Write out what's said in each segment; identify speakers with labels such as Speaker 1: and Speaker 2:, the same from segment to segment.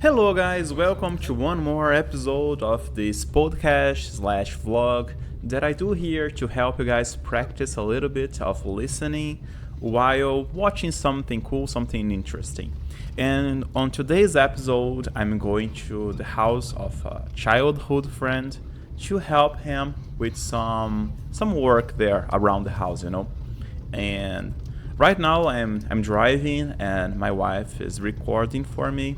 Speaker 1: Hello, guys, welcome to one more episode of this podcast slash vlog that I do here to help you guys practice a little bit of listening while watching something cool, something interesting. And on today's episode, I'm going to the house of a childhood friend to help him with some work there around the house, And right now I'm driving and my wife is recording for me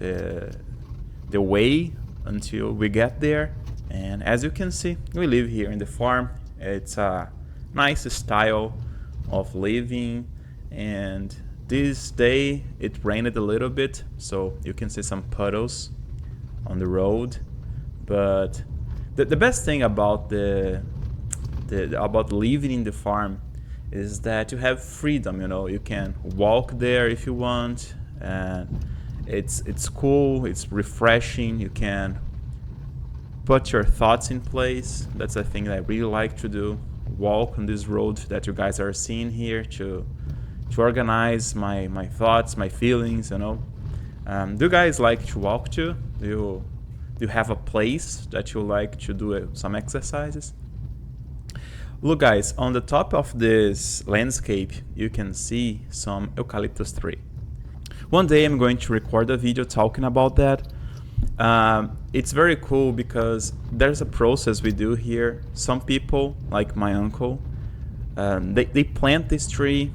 Speaker 1: the way until we get there. And as you can see, we live here in the farm. It's a nice style of living, and this day it rained a little bit, so you can see some puddles on the road. But the best thing about about living in the farm is that you have freedom. You can walk there if you want, and it's cool, it's refreshing. You can put your thoughts in place. That's a thing that I really like to do. Walk on this road that you guys are seeing here to organize my thoughts, my feelings. Do you guys like to walk too? Do you have a place that you like to do some exercises? Look, guys, on the top of this landscape, you can see some eucalyptus tree. One day I'm going to record a video talking about that. It's very cool because there's a process we do here. Some people, like my uncle, they plant this tree.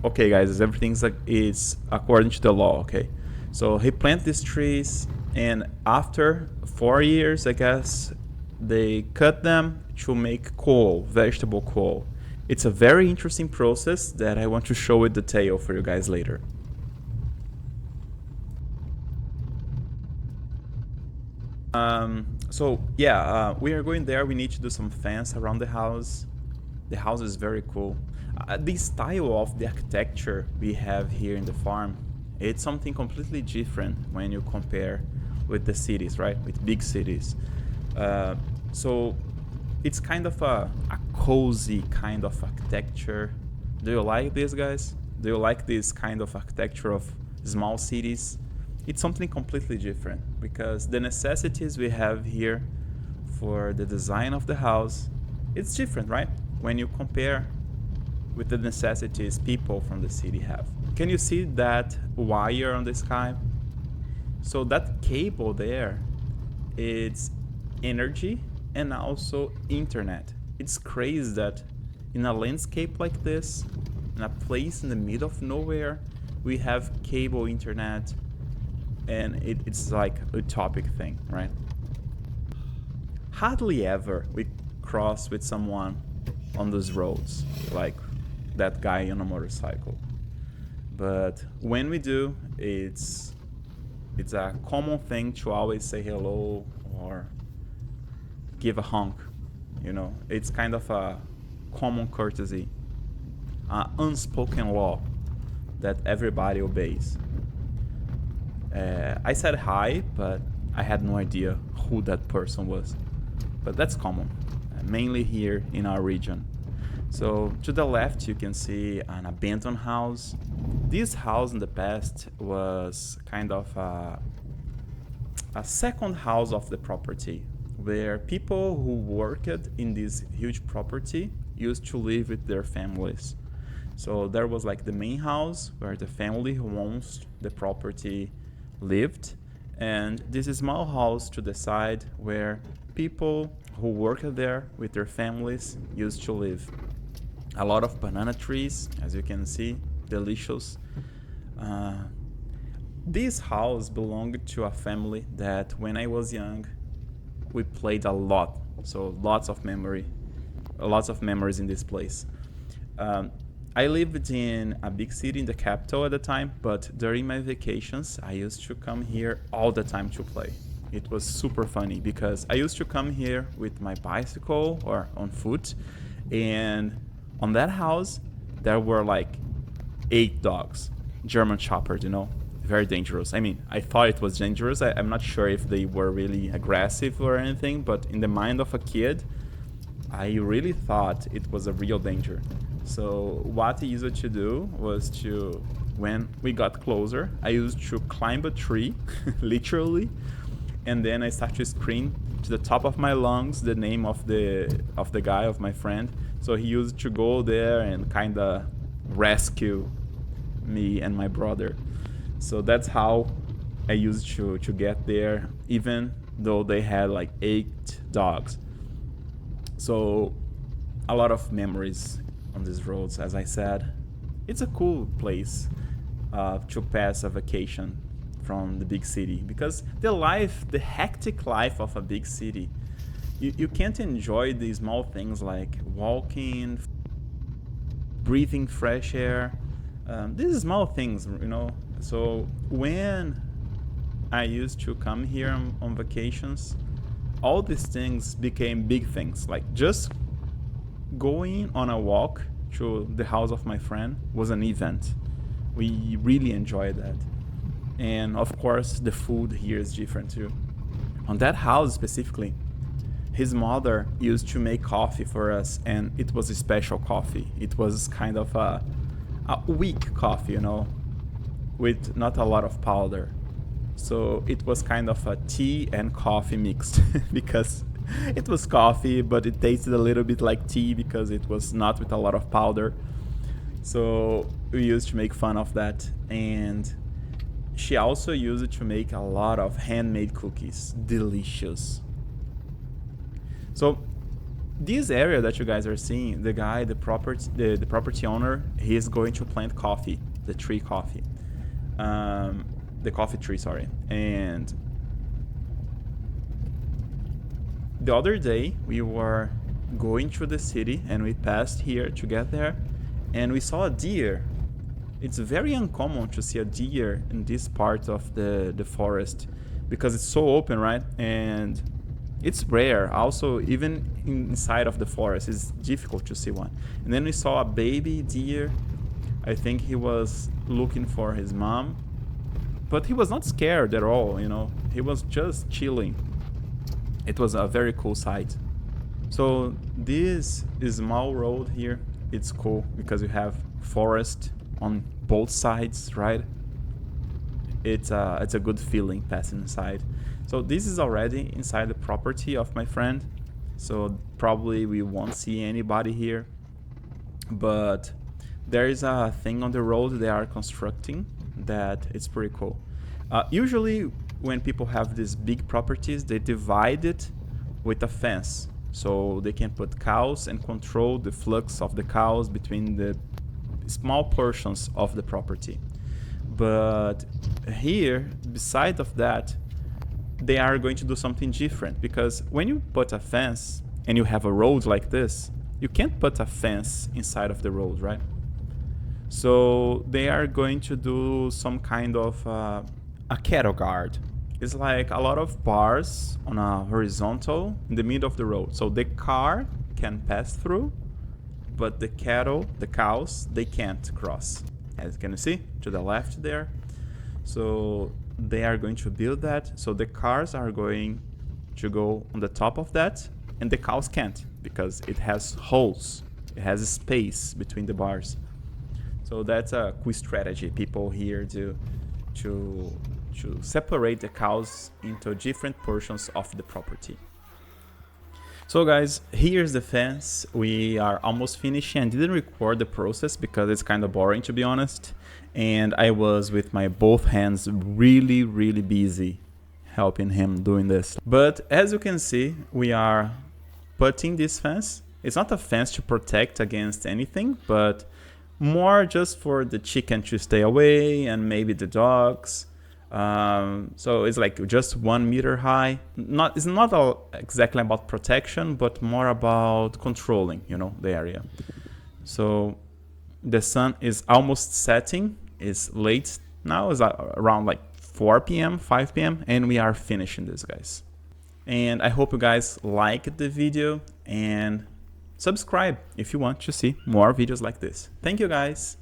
Speaker 1: Okay, guys, everything's is according to the law, okay? So he plant these trees, and after 4 years, I guess, they cut them to make coal, vegetable coal. It's a very interesting process that I want to show with detail for you guys later. We are going there. We need to do some fence around the house. The house is very cool. The style of the architecture we have here in the farm, it's something completely different when you compare with the cities, right? With big cities. So it's kind of a cozy kind of architecture. Do you like this, guys? Do you like this kind of architecture of small cities? It's something completely different because the necessities we have here for the design of the house, it's different, right? When you compare with the necessities people from the city have. Can you see that wire on the sky? So that cable there, it's energy and also internet. It's crazy that in a landscape like this, in a place in the middle of nowhere, we have cable internet, and it's like a topic thing, right? Hardly ever we cross with someone on those roads, like that guy on a motorcycle. But when we do, it's a common thing to always say hello or give a honk. It's kind of a common courtesy, an unspoken law that everybody obeys. I said hi, but I had no idea who that person was. But that's common, mainly here in our region. So to the left, you can see an abandoned house. This house in the past was kind of a second house of the property, where people who worked in this huge property used to live with their families. So there was like the main house where the family who owns the property lived, and this small house to the side where people who worked there with their families used to live. A lot of banana trees, as you can see, delicious. This house belonged to a family that when I was young, we played a lot. So lots of memories in this place. I lived in a big city in the capital at the time, but during my vacations, I used to come here all the time to play. It was super funny because I used to come here with my bicycle or on foot, and on that house, there were like 8 dogs, German Shepherd, very dangerous. I mean, I thought it was dangerous. I'm not sure if they were really aggressive or anything, but in the mind of a kid, I really thought it was a real danger. So what I used to do was to when we got closer, I used to climb a tree, literally, and then I started to scream to the top of my lungs the name of the guy, of my friend. So he used to go there and kind of rescue me and my brother. So that's how I used to get there, even though they had like 8 dogs. So a lot of memories on these roads. As I said, it's a cool place to pass a vacation from the big city, because the hectic life of a big city, you can't enjoy the small things like walking, breathing fresh air, these small things, you know. So when I used to come here on vacations, all these things became big things. Like just going on a walk to the house of my friend was an event. We really enjoyed that. And of course, the food here is different too. On that house specifically, his mother used to make coffee for us, and it was a special coffee. It was kind of a weak coffee, you know, with not a lot of powder. So it was kind of a tea and coffee mixed because it was coffee, but it tasted a little bit like tea because it was not with a lot of powder. So we used to make fun of that. And she also used it to make a lot of handmade cookies. Delicious. So this area that you guys are seeing, the guy, the property owner, he is going to plant coffee, the coffee tree, sorry. And the other day we were going through the city and we passed here to get there, and we saw a deer. It's very uncommon to see a deer in this part of the forest because it's so open, right? And it's rare. Also, even inside of the forest, it's difficult to see one. And then we saw a baby deer. I think he was looking for his mom, but he was not scared at all, you know. He was just chilling. It was a very cool sight. So this small road here, it's cool because you have forest on both sides, right? It's a good feeling passing inside. So this is already inside the property of my friend, so probably we won't see anybody here, but there is a thing on the road they are constructing that it's pretty cool. Usually when people have these big properties, they divide it with a fence, so they can put cows and control the flux of the cows between the small portions of the property. But here, beside of that, they are going to do something different, because when you put a fence and you have a road like this, you can't put a fence inside of the road, right? So they are going to do some kind of a cattle guard. It's like a lot of bars on a horizontal in the middle of the road, so the car can pass through, but the cattle, the cows, they can't cross. As you can see to the left there. So they are going to build that, so the cars are going to go on the top of that, and the cows can't because it has holes, it has space between the bars. So that's a cool strategy. People here do to separate the cows into different portions of the property. So guys, here's the fence. We are almost finishing. I didn't record the process because it's kind of boring, to be honest. And I was with my both hands really busy helping him doing this. But as you can see, we are putting this fence. It's not a fence to protect against anything, but more just for the chicken to stay away and maybe the dogs. So it's like just 1 meter high. It's not exactly about protection, but more about controlling, you know, the area. So the sun is almost setting. It's late now. It's around like 4 p.m., 5 p.m. and we are finishing this, guys. And I hope you guys liked the video and subscribe if you want to see more videos like this. Thank you, guys.